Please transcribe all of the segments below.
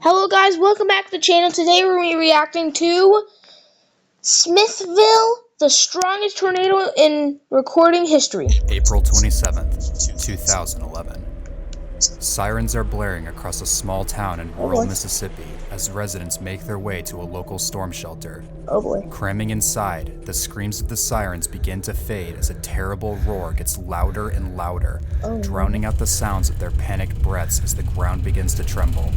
Hello guys, welcome back to the channel. Today we're going to be reacting to Smithville, the strongest tornado in recording history. April 27th, 2011. Sirens are blaring across a small town in rural Mississippi as residents make their way to a local storm shelter. Oh boy. Cramming inside, the screams of the sirens begin to fade as a terrible roar gets louder and louder, drowning out the sounds of their panicked breaths as the ground begins to tremble.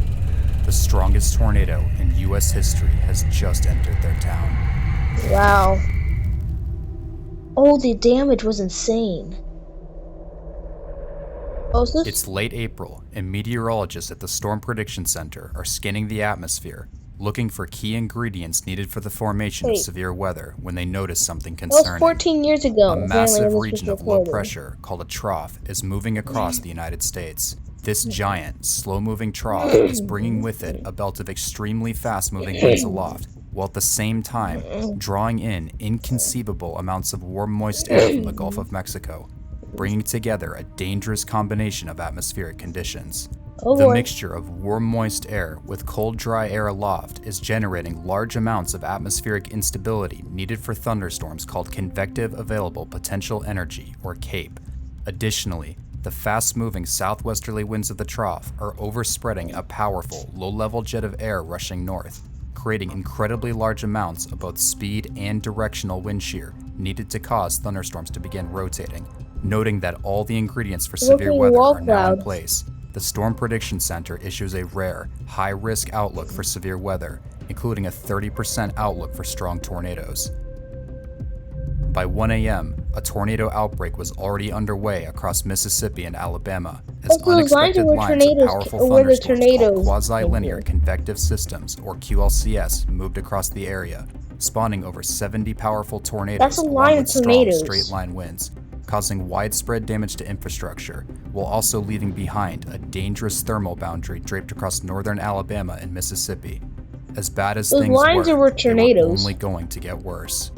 The strongest tornado in U.S. history has just entered their town. Wow. Oh, the damage was insane. Oh, is this? It's late April, and meteorologists at the Storm Prediction Center are scanning the atmosphere, looking for key ingredients needed for the formation of severe weather when they notice something concerning. That was 14 years ago. A massive region of low pressure, called a trough, is moving across the United States. This giant, slow-moving trough is bringing with it a belt of extremely fast-moving winds aloft, while at the same time drawing in inconceivable amounts of warm, moist air from the Gulf of Mexico, bringing together a dangerous combination of atmospheric conditions. The mixture of warm, moist air with cold, dry air aloft is generating large amounts of atmospheric instability needed for thunderstorms called convective available potential energy, or CAPE. Additionally, the fast-moving southwesterly winds of the trough are overspreading a powerful, low-level jet of air rushing north, creating incredibly large amounts of both speed and directional wind shear needed to cause thunderstorms to begin rotating. Noting that all the ingredients for severe weather are now in place, the Storm Prediction Center issues a rare, high-risk outlook for severe weather, including a 30% outlook for strong tornadoes. By 1 a.m., a tornado outbreak was already underway across Mississippi and Alabama as unexpected lines of powerful thunderstorms called quasi-linear convective systems, or QLCS, moved across the area, spawning over 70 powerful tornadoes along with strong straight-line winds, causing widespread damage to infrastructure, while also leaving behind a dangerous thermal boundary draped across northern Alabama and Mississippi. As bad as things were, they were only going to get worse.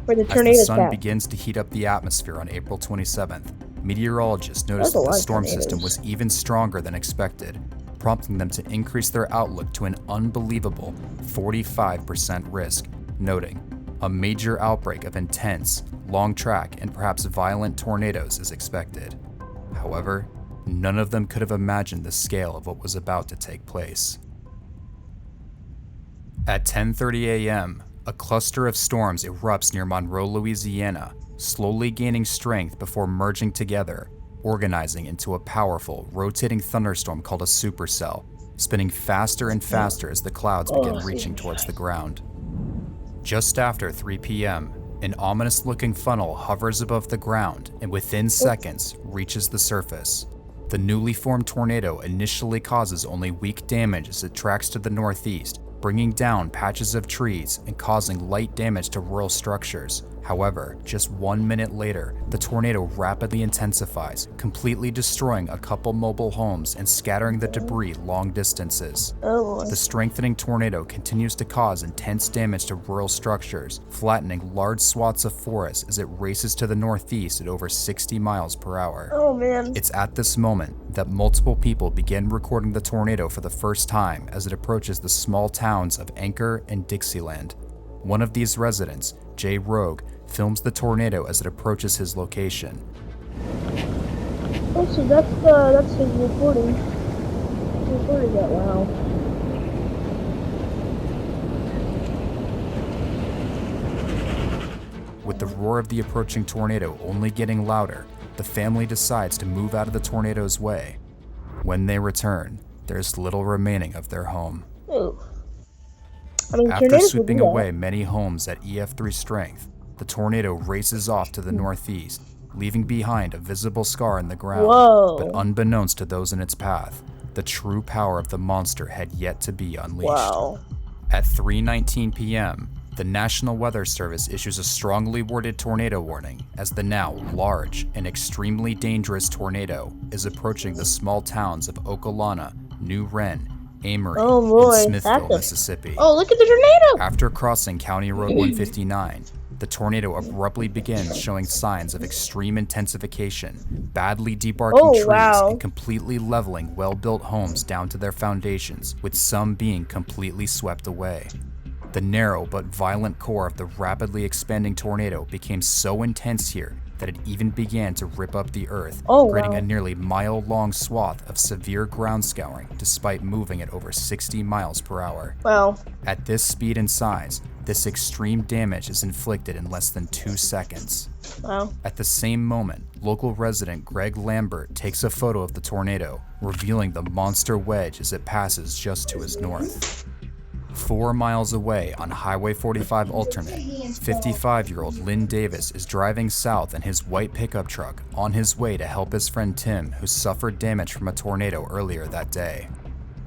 As the sun begins to heat up the atmosphere on April 27th, meteorologists noticed that the storm system was even stronger than expected, prompting them to increase their outlook to an unbelievable 45% risk, noting, "A major outbreak of intense, long-track, and perhaps violent tornadoes is expected." However, none of them could have imagined the scale of what was about to take place. At 10:30 a.m., a cluster of storms erupts near Monroe, Louisiana, slowly gaining strength before merging together, organizing into a powerful, rotating thunderstorm called a supercell, spinning faster and faster as the clouds begin reaching towards the ground. Just after 3 p.m., an ominous-looking funnel hovers above the ground and within seconds reaches the surface. The newly formed tornado initially causes only weak damage as it tracks to the northeast, bringing down patches of trees and causing light damage to rural structures. However, just 1 minute later, the tornado rapidly intensifies, completely destroying a couple mobile homes and scattering the debris long distances. The strengthening tornado continues to cause intense damage to rural structures, flattening large swaths of forest as it races to the northeast at over 60 miles per hour. It's at this moment that multiple people begin recording the tornado for the first time as it approaches the small towns of Anchor and Dixieland. One of these residents, Jay Rogue, films the tornado as it approaches his location. Oh, so that's his recording. He's recording that, wow. With the roar of the approaching tornado only getting louder, the family decides to move out of the tornado's way. When they return, there's little remaining of their home. Ooh. After sweeping away many homes at EF3 strength, the tornado races off to the northeast, leaving behind a visible scar in the ground. But unbeknownst to those in its path, the true power of the monster had yet to be unleashed. At 3:19 p.m., the National Weather Service issues a strongly worded tornado warning as the now large and extremely dangerous tornado is approaching the small towns of Okolana, New Wren, Amory, and Smithville, Mississippi. Oh, look at the tornado! After crossing County Road 159, the tornado abruptly begins showing signs of extreme intensification, badly debarking trees wow. and completely leveling well-built homes down to their foundations, with some being completely swept away. The narrow but violent core of the rapidly expanding tornado became so intense here that it even began to rip up the earth, creating wow. a nearly mile-long swath of severe ground scouring despite moving at over 60 miles per hour. Wow. At this speed and size, this extreme damage is inflicted in less than 2 seconds. Wow. At the same moment, local resident Greg Lambert takes a photo of the tornado, revealing the monster wedge as it passes just to his north. 4 miles away on Highway 45 alternate, 55-year-old Lynn Davis is driving south in his white pickup truck on his way to help his friend Tim, who suffered damage from a tornado earlier that day.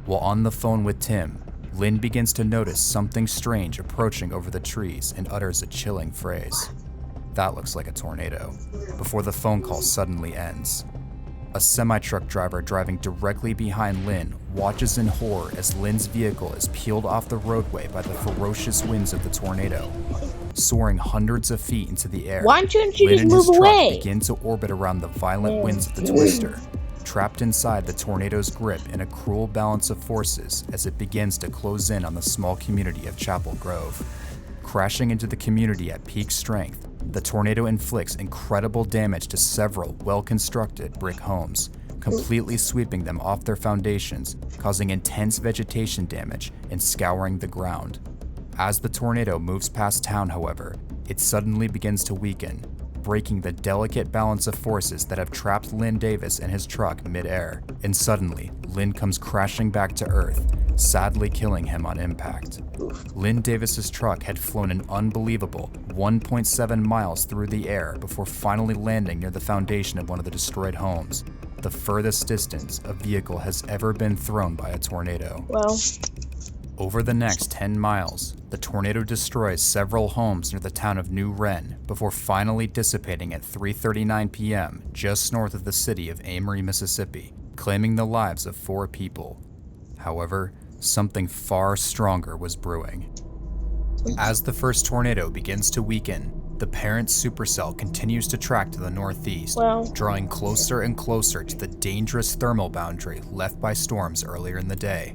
While on the phone with Tim, Lynn begins to notice something strange approaching over the trees and utters a chilling phrase. "That looks like a tornado," before the phone call suddenly ends. A semi-truck driver driving directly behind Lynn watches in horror as Lynn's vehicle is peeled off the roadway by the ferocious winds of the tornado. Soaring hundreds of feet into the air, Why don't you Lynn just and his move truck away? begin to orbit around the violent winds of the twister, trapped inside the tornado's grip in a cruel balance of forces as it begins to close in on the small community of Chapel Grove. Crashing into the community at peak strength, the tornado inflicts incredible damage to several well-constructed brick homes, completely sweeping them off their foundations, causing intense vegetation damage and scouring the ground. As the tornado moves past town, however, it suddenly begins to weaken, breaking the delicate balance of forces that have trapped Lynn Davis and his truck mid-air. And suddenly, Lynn comes crashing back to Earth, sadly killing him on impact. Lynn Davis's truck had flown an unbelievable 1.7 miles through the air before finally landing near the foundation of one of the destroyed homes, the furthest distance a vehicle has ever been thrown by a tornado. Well, Over the next 10 miles, the tornado destroys several homes near the town of New Wren before finally dissipating at 3:39 p.m. just north of the city of Amory, Mississippi, claiming the lives of 4 people. However, something far stronger was brewing. As the first tornado begins to weaken, the parent supercell continues to track to the northeast, Well. drawing closer and closer to the dangerous thermal boundary left by storms earlier in the day.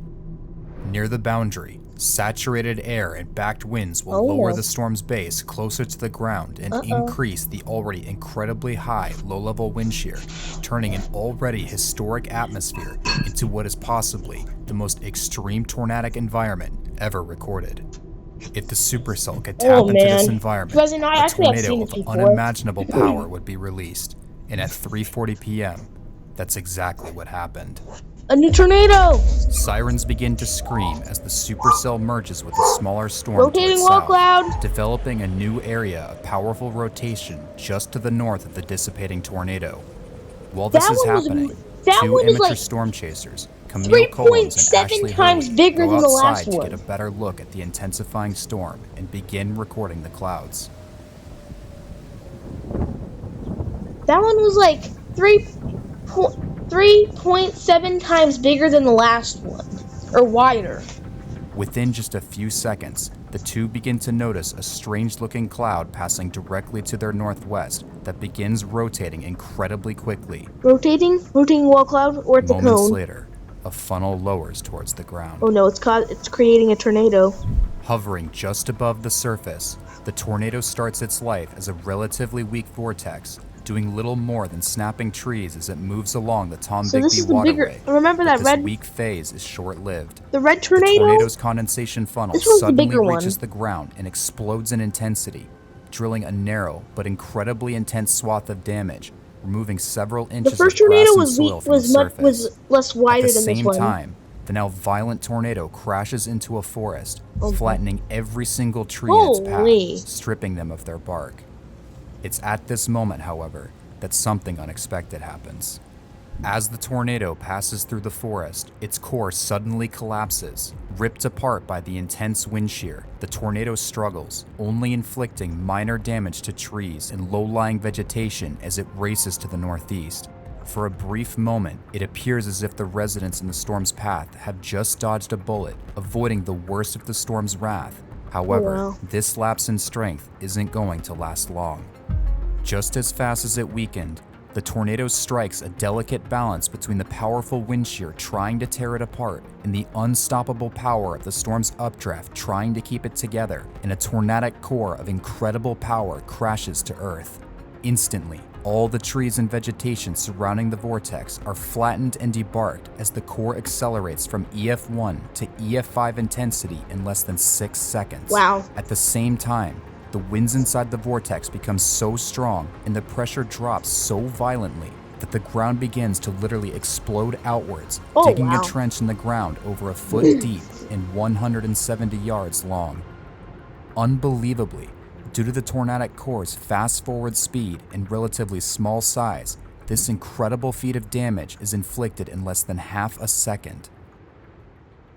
Near the boundary, saturated air and backed winds will lower the storm's base closer to the ground and increase the already incredibly high low-level wind shear, turning an already historic atmosphere into what is possibly the most extreme tornadic environment ever recorded. If the supercell could tap into this environment, President, I a actually have tornado seen of it before. unimaginable power would be released, and at 3:40 p.m., that's exactly what happened. A new tornado! Sirens begin to scream as the supercell merges with a smaller storm to Rotating its wall south, cloud! developing a new area of powerful rotation just to the north of the dissipating tornado. While this That is one was- happening, that 2 one was amateur like storm chasers, Camille Collins and 3.7 Ashley times Hurley, bigger go than the outside last to one. get a better look at the intensifying storm and begin recording the clouds. That one was like 3.7 times bigger than the last one. Or wider. Within just a few seconds, the two begin to notice a strange-looking cloud passing directly to their northwest that begins rotating incredibly quickly. Rotating wall cloud, or it's a Moments cone. later, a funnel lowers towards the ground. Oh no, it's creating a tornado. Hovering just above the surface, the tornado starts its life as a relatively weak vortex, doing little more than snapping trees as it moves along the Tom So this Bigby is the bigger. waterway. Remember But that this red, weak phase is short-lived. the red The tornado? tornado's condensation funnel This was the suddenly bigger one. reaches the ground and explodes in intensity, drilling a narrow but incredibly intense swath of damage, removing several The inches first of grass tornado and was soil weak, from the surface. was less wider At the than this same one. time, the now violent tornado crashes into a forest, Okay. flattening every single tree in its Holy. path, stripping them of their bark. It's at this moment, however, that something unexpected happens. As the tornado passes through the forest, its core suddenly collapses. Ripped apart by the intense wind shear, the tornado struggles, only inflicting minor damage to trees and low-lying vegetation as it races to the northeast. For a brief moment, it appears as if the residents in the storm's path have just dodged a bullet, avoiding the worst of the storm's wrath. However, wow. this lapse in strength isn't going to last long. Just as fast as it weakened, the tornado strikes a delicate balance between the powerful wind shear trying to tear it apart and the unstoppable power of the storm's updraft trying to keep it together, and a tornadic core of incredible power crashes to Earth. Instantly, all the trees and vegetation surrounding the vortex are flattened and debarked as the core accelerates from EF1 to EF5 intensity in less than 6 seconds. Wow. At the same time, the winds inside the vortex become so strong and the pressure drops so violently that the ground begins to literally explode outwards, digging wow. a trench in the ground over a foot deep and 170 yards long. Unbelievably, due to the tornadic core's fast-forward speed and relatively small size, this incredible feat of damage is inflicted in less than half a second.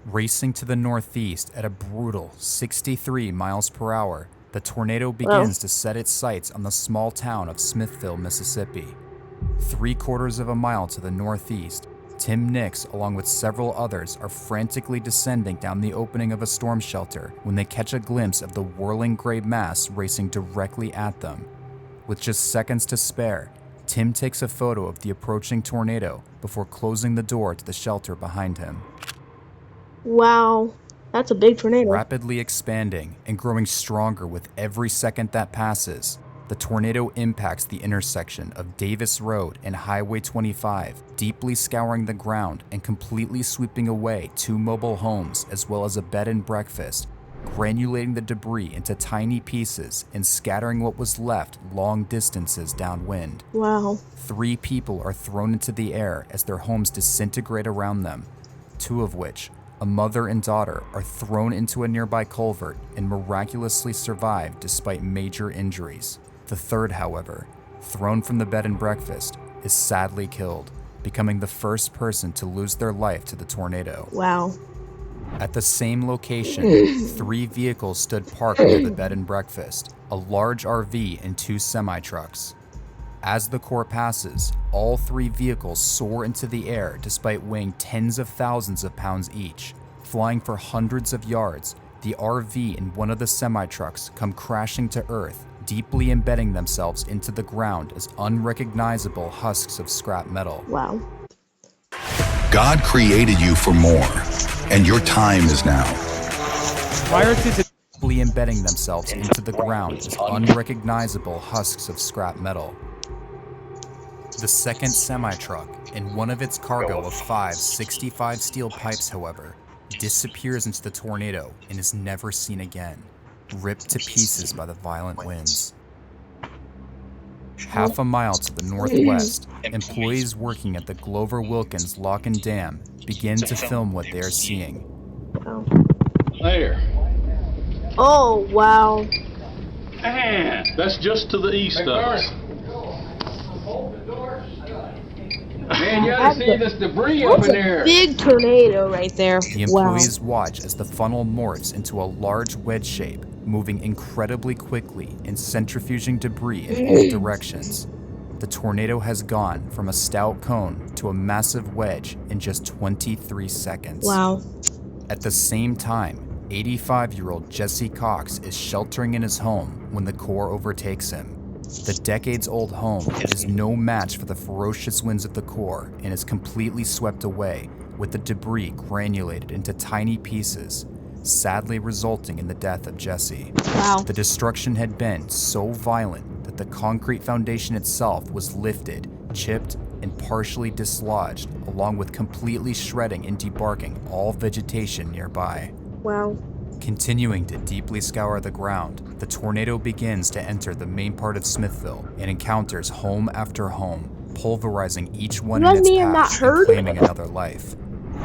Racing to the northeast at a brutal 63 miles per hour, the tornado begins to set its sights on the small town of Smithville, Mississippi. 3/4 of a mile to the northeast, Tim Nix, along with several others, are frantically descending down the opening of a storm shelter when they catch a glimpse of the whirling gray mass racing directly at them. With just seconds to spare, Tim takes a photo of the approaching tornado before closing the door to the shelter behind him. Wow. That's a big tornado. Rapidly expanding and growing stronger with every second that passes, the tornado impacts the intersection of Davis Road and Highway 25, deeply scouring the ground and completely sweeping away 2 mobile homes as well as a bed and breakfast, granulating the debris into tiny pieces and scattering what was left long distances downwind. Wow. 3 people are thrown into the air as their homes disintegrate around them, 2 of which, a mother and daughter, are thrown into a nearby culvert and miraculously survive despite major injuries. The third, however, thrown from the bed and breakfast, is sadly killed, becoming the first person to lose their life to the tornado. Wow. At the same location, 3 vehicles stood parked near the bed and breakfast, a large RV and 2 semi-trucks. As the core passes, all 3 vehicles soar into the air despite weighing tens of thousands of pounds each. Flying for hundreds of yards, the RV and one of the semi-trucks come crashing to Earth, deeply embedding themselves into the ground as unrecognizable husks of scrap metal. Wow. God created you for more, and your time is now. Prior to deeply embedding themselves into the ground as unrecognizable husks of scrap metal. The second semi-truck and one of its cargo of 5 65 steel pipes, however, disappears into the tornado and is never seen again, ripped to pieces by the violent winds. Half a mile to the northwest, employees working at the Glover Wilkins Lock and Dam begin to film what they are seeing. Wow. There. Oh, wow. Man, that's just to the east of us. Man, you ought to see this debris up That's in a there. big tornado right there. The Wow. employees watch as the funnel morphs into a large wedge shape, moving incredibly quickly and centrifuging debris in all directions. The tornado has gone from a stout cone to a massive wedge in just 23 seconds. Wow. At the same time, 85-year-old Jesse Cox is sheltering in his home when the core overtakes him. The decades-old home is no match for the ferocious winds of the core and is completely swept away, with the debris granulated into tiny pieces, sadly resulting in the death of Jesse. Wow. The destruction had been so violent that the concrete foundation itself was lifted, chipped, and partially dislodged, along with completely shredding and debarking all vegetation nearby. Wow. Continuing to deeply scour the ground, the tornado begins to enter the main part of Smithville and encounters home after home, pulverizing each one You in guys its may have not path and heard? claiming another life.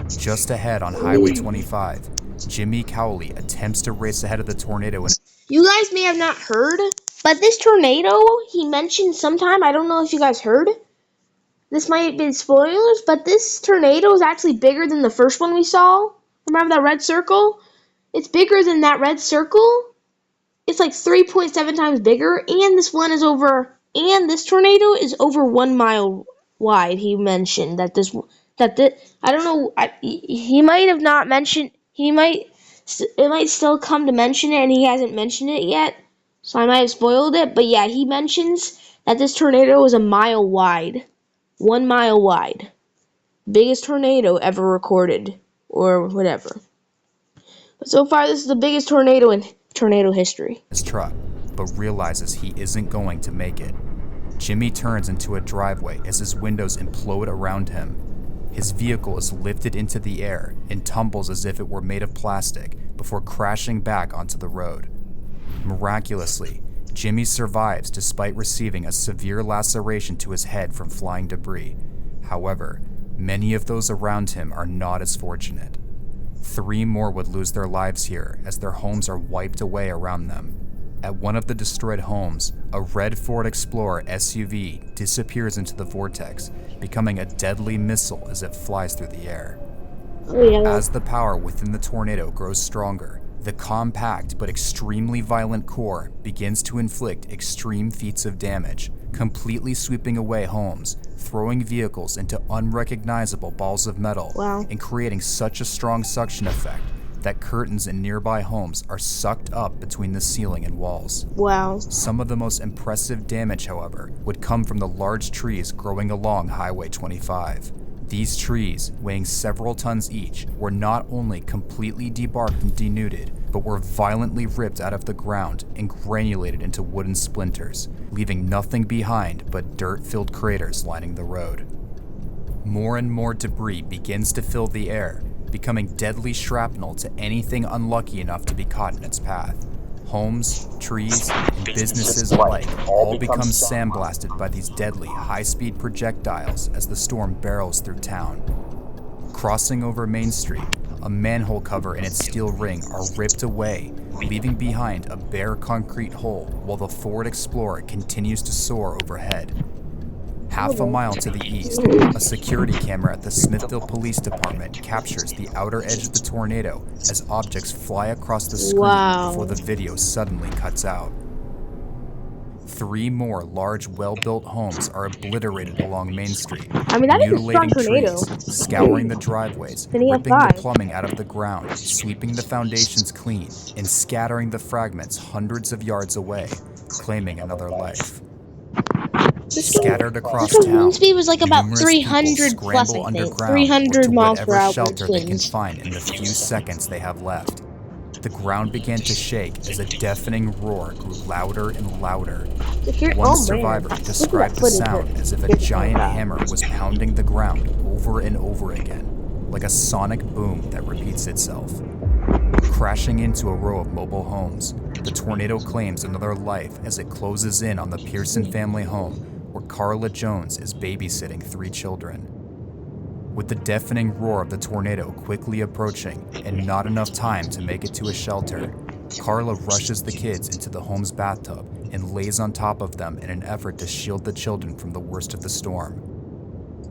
Just ahead on Highway 25, Jimmy Cowley attempts to race ahead of the tornado and You guys may have not heard, but this tornado he mentioned sometime, I don't know if you guys heard. This might have been spoilers, but this tornado is actually bigger than the first one we saw. Remember that red circle? It's bigger than that red circle. It's like 3.7 times bigger, and this tornado is over 1 mile wide. He mentioned that I don't know. He might have not mentioned. He might it might still come to mention it, and he hasn't mentioned it yet, so I might have spoiled it. But yeah, he mentions that this tornado is a mile wide, 1 mile wide, biggest tornado ever recorded, or whatever. But so far, this is the biggest tornado in tornado history. His truck, but realizes he isn't going to make it. Jimmy turns into a driveway as his windows implode around him. His vehicle is lifted into the air and tumbles as if it were made of plastic before crashing back onto the road. Miraculously, Jimmy survives despite receiving a severe laceration to his head from flying debris. However, many of those around him are not as fortunate. 3 more would lose their lives here as their homes are wiped away around them. At one of the destroyed homes, a red Ford Explorer SUV disappears into the vortex, becoming a deadly missile as it flies through the air. Oh yeah. As the power within the tornado grows stronger, the compact but extremely violent core begins to inflict extreme feats of damage, completely sweeping away homes, throwing vehicles into unrecognizable balls of metal, Wow. and creating such a strong suction effect that curtains in nearby homes are sucked up between the ceiling and walls. Wow. Some of the most impressive damage, however, would come from the large trees growing along Highway 25. These trees, weighing several tons each, were not only completely debarked and denuded, but were violently ripped out of the ground and granulated into wooden splinters, leaving nothing behind but dirt-filled craters lining the road. More and more debris begins to fill the air, becoming deadly shrapnel to anything unlucky enough to be caught in its path. Homes, trees, and businesses alike all become sandblasted by these deadly high-speed projectiles as the storm barrels through town. Crossing over Main Street, a manhole cover and its steel ring are ripped away, leaving behind a bare concrete hole while the Ford Explorer continues to soar overhead. Half a mile to the east, a security camera at the Smithville Police Department captures the outer edge of the tornado as objects fly across the screen before the video suddenly cuts out. 3 more large, well-built homes are obliterated along Main Street, I mean, that is a strong mutilating tornado. trees, scouring the driveways, Then you have ripping the 5. plumbing out of the ground, sweeping the foundations clean, and scattering the fragments hundreds of yards away, claiming another life. Scattered across This town, wind speed was like about numerous 300 people plus, scramble I think. underground 300 or to miles per whatever hour shelter they can winds. find in the few seconds they have left. The ground began to shake as a deafening roar grew louder and louder. One survivor described the sound as if a giant hammer was pounding the ground over and over again, like a sonic boom that repeats itself. Crashing into a row of mobile homes, the tornado claims another life as it closes in on the Pearson family home, where Carla Jones is babysitting 3 children. With the deafening roar of the tornado quickly approaching and not enough time to make it to a shelter, Carla rushes the kids into the home's bathtub and lays on top of them in an effort to shield the children from the worst of the storm.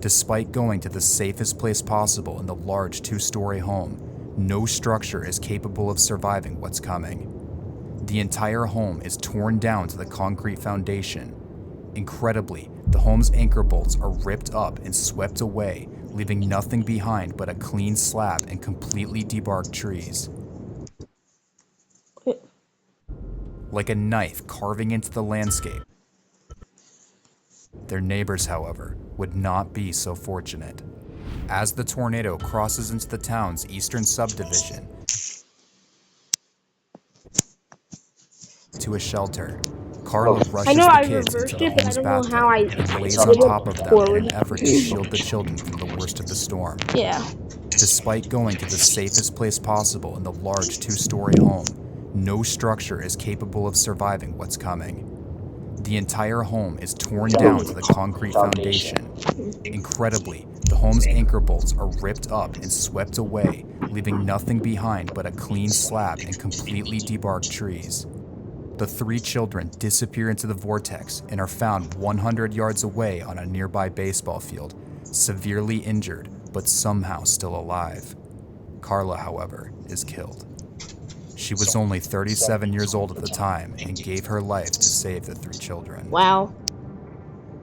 Despite going to the safest place possible in the large 2-story home, no structure is capable of surviving what's coming. The entire home is torn down to the concrete foundation. Incredibly, the home's anchor bolts are ripped up and swept away, leaving nothing behind but a clean slab and completely debarked trees. Like a knife carving into the landscape. Their neighbors, however, would not be so fortunate. As the tornado crosses into the town's eastern subdivision to a shelter, Carla rushes the kids into the home's bathtub and lays on top of them in an effort to shield the children from the worst of the storm. Yeah. Despite going to the safest place possible in the large 2-story home, no structure is capable of surviving what's coming. The entire home is torn down to the concrete foundation. Incredibly, the home's anchor bolts are ripped up and swept away, leaving nothing behind but a clean slab and completely debarked trees. The 3 children disappear into the vortex and are found 100 yards away on a nearby baseball field, severely injured but somehow still alive. Carla, however, is killed. She was only 37 years old at the time and gave her life to save the 3 children. Wow.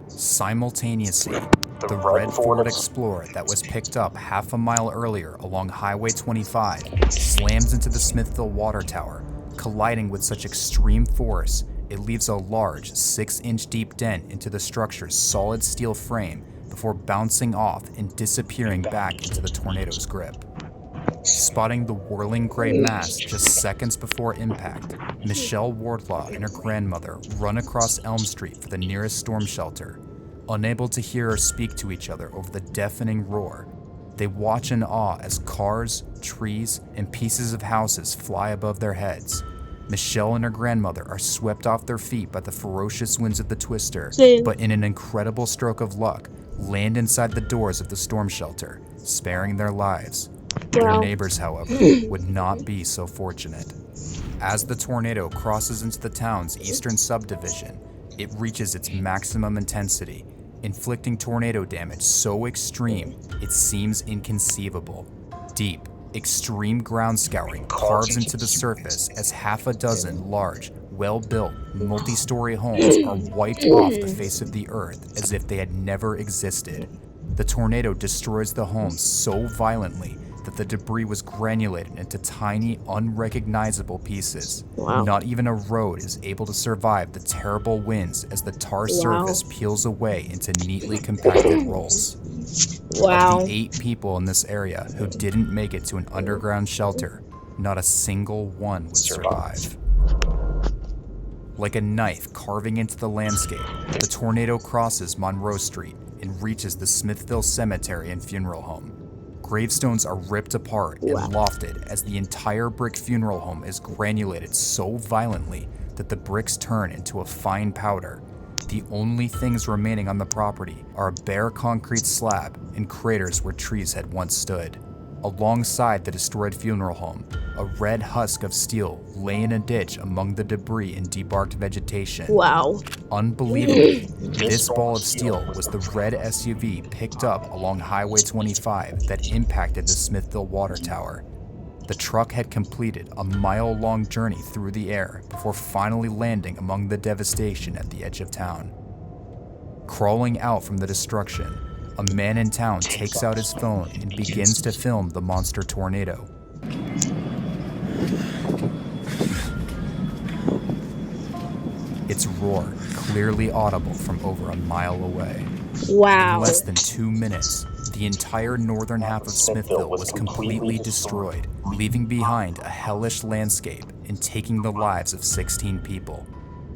Simultaneously, The red Ford Explorer that was picked up half a mile earlier along Highway 25 slams into the Smithville Water Tower, colliding with such extreme force it leaves a large 6-inch deep dent into the structure's solid steel frame before bouncing off and disappearing back into the tornado's grip. Spotting the whirling gray mass just seconds before impact, Michelle Wardlaw and her grandmother run across Elm Street for the nearest storm shelter. Unable to hear or speak to each other over the deafening roar, they watch in awe as cars, trees, and pieces of houses fly above their heads. Michelle and her grandmother are swept off their feet by the ferocious winds of the twister, but in an incredible stroke of luck, land inside the doors of the storm shelter, sparing their lives. Their neighbors, however, would not be so fortunate. As the tornado crosses into the town's eastern subdivision, it reaches its maximum intensity, inflicting tornado damage so extreme it seems inconceivable. Deep, extreme ground scouring carves into the surface as half a dozen large, well-built, multi-story homes are wiped off the face of the earth as if they had never existed. The tornado destroys the homes so violently that the debris was granulated into tiny, unrecognizable pieces. Not even a road is able to survive the terrible winds as the tar surface peels away into neatly compacted rolls. Of the 8 people in this area who didn't make it to an underground shelter, not a single one would survive. Like a knife carving into the landscape, the tornado crosses Monroe Street and reaches the Smithville Cemetery and Funeral Home. Gravestones are ripped apart and lofted as the entire brick funeral home is granulated so violently that the bricks turn into a fine powder. The only things remaining on the property are a bare concrete slab and craters where trees had once stood. Alongside the destroyed funeral home, a red husk of steel lay in a ditch among the debris and debarked vegetation. Unbelievably, this ball of steel was the red SUV picked up along Highway 25 that impacted the Smithville Water Tower. The truck had completed a mile-long journey through the air before finally landing among the devastation at the edge of town. Crawling out from the destruction, a man in town takes out his phone and begins to film the monster tornado. Its roar clearly audible from over a mile away. In less than 2 minutes, the entire northern half of Smithville was completely destroyed, leaving behind a hellish landscape and taking the lives of 16 people.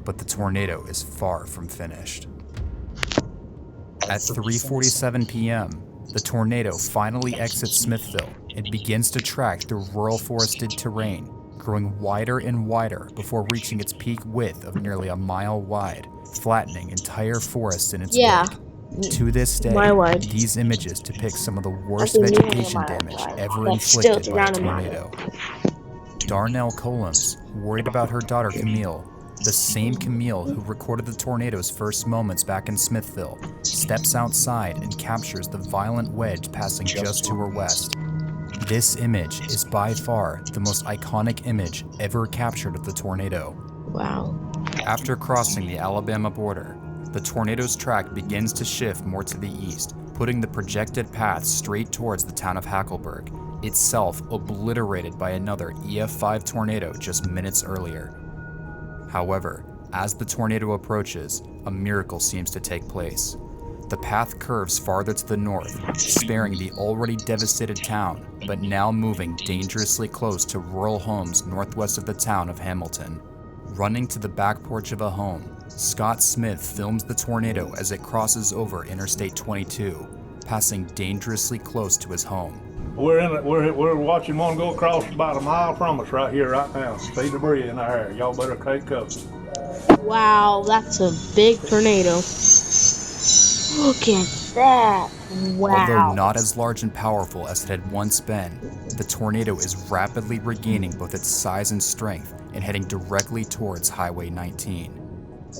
But the tornado is far from finished. At 3:47 p.m., the tornado finally exits Smithville and begins to track through rural forested terrain, growing wider and wider before reaching its peak width of nearly a mile wide, flattening entire forests in its wake. To this day, these images depict some of the worst vegetation damage ever inflicted by a tornado. Darnell Colums, worried about her daughter Camille, the same Camille who recorded the tornado's first moments back in Smithville, steps outside and captures the violent wedge passing just to her west. This image is by far the most iconic image ever captured of the tornado. After crossing the Alabama border, the tornado's track begins to shift more to the east, putting the projected path straight towards the town of Hackleburg, itself obliterated by another EF5 tornado just minutes earlier. However, as the tornado approaches, a miracle seems to take place. The path curves farther to the north, sparing the already devastated town, but now moving dangerously close to rural homes northwest of the town of Hamilton. Running to the back porch of a home, Scott Smith films the tornado as it crosses over Interstate 22, passing dangerously close to his home. We're watching one go across about a mile from us right here, right now. See debris in the air. Y'all better take cover. Wow, that's a big tornado. Look at that. Although not as large and powerful as it had once been, the tornado is rapidly regaining both its size and strength and heading directly towards Highway 19.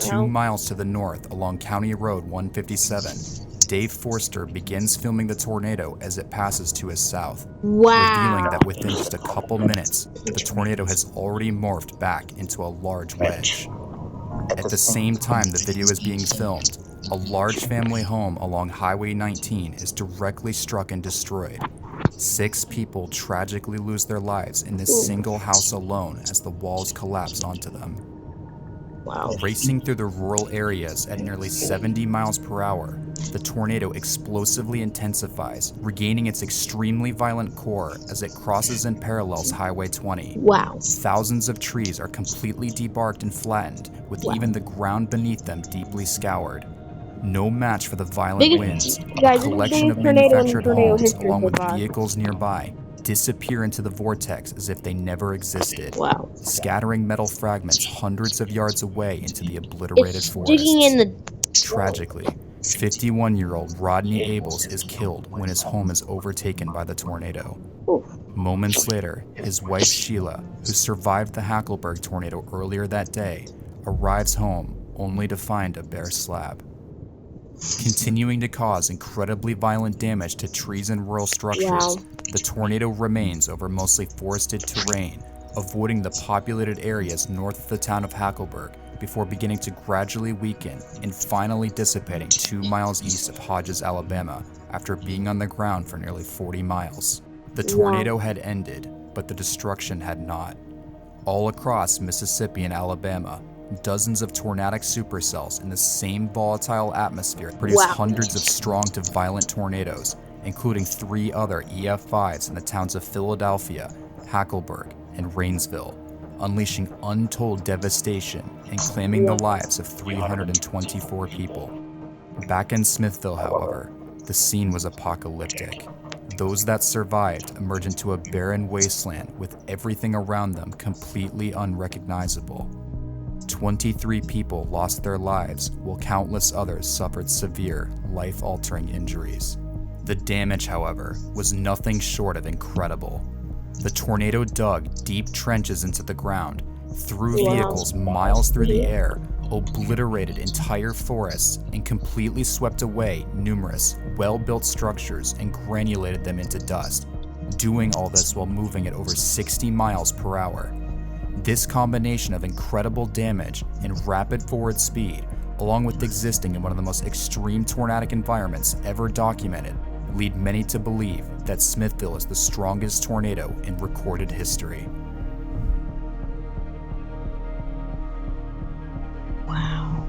2 miles to the north along County Road 157, Dave Forster begins filming the tornado as it passes to his south, revealing that within just a couple minutes, the tornado has already morphed back into a large wedge. At the same time the video is being filmed, a large family home along Highway 19 is directly struck and destroyed. 6 people tragically lose their lives in this single house alone as the walls collapse onto them. Wow. Racing through the rural areas at nearly 70 miles per hour, the tornado explosively intensifies, regaining its extremely violent core as it crosses and parallels Highway 20. Wow. Thousands of trees are completely debarked and flattened, with even the ground beneath them deeply scoured. No match for the violent winds, Guys, a collection of tornado in manufactured tornado homes history along so with far. vehicles nearby disappear into the vortex as if they never existed, Wow. scattering metal fragments hundreds of yards away into the obliterated It's forests. digging in the. Tragically, 51-year-old Rodney Abels is killed when his home is overtaken by the tornado. Oof. Moments later, his wife Sheila, who survived the Hackleburg tornado earlier that day, arrives home only to find a bare slab. Continuing to cause incredibly violent damage to trees and rural structures, Wow. the tornado remains over mostly forested terrain, avoiding the populated areas north of the town of Hackleburg before beginning to gradually weaken and finally dissipating 2 miles east of Hodges, Alabama, after being on the ground for nearly 40 miles. The tornado had ended, but the destruction had not. All across Mississippi and Alabama, dozens of tornadic supercells in the same volatile atmosphere produce hundreds of strong to violent tornadoes, including 3 other EF5s in the towns of Philadelphia, Hackleburg, and Rainsville, unleashing untold devastation and claiming the lives of 324 people. Back in Smithville, however, the scene was apocalyptic. Those that survived emerged into a barren wasteland with everything around them completely unrecognizable. 23 people lost their lives, while countless others suffered severe, life-altering injuries. The damage, however, was nothing short of incredible. The tornado dug deep trenches into the ground, threw vehicles miles through the air, obliterated entire forests, and completely swept away numerous, well-built structures and granulated them into dust, doing all this while moving at over 60 miles per hour. This combination of incredible damage and rapid forward speed, along with existing in one of the most extreme tornadic environments ever documented, lead many to believe that Smithville is the strongest tornado in recorded history. Wow.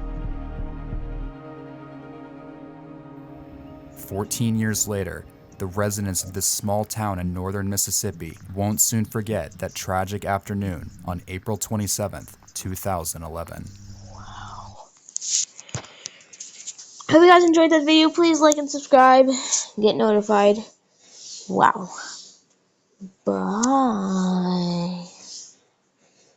14 years later, the residents of this small town in northern Mississippi won't soon forget that tragic afternoon on April 27th, 2011. Hope you guys enjoyed that video. Please like and subscribe. Get notified. Wow. Bye.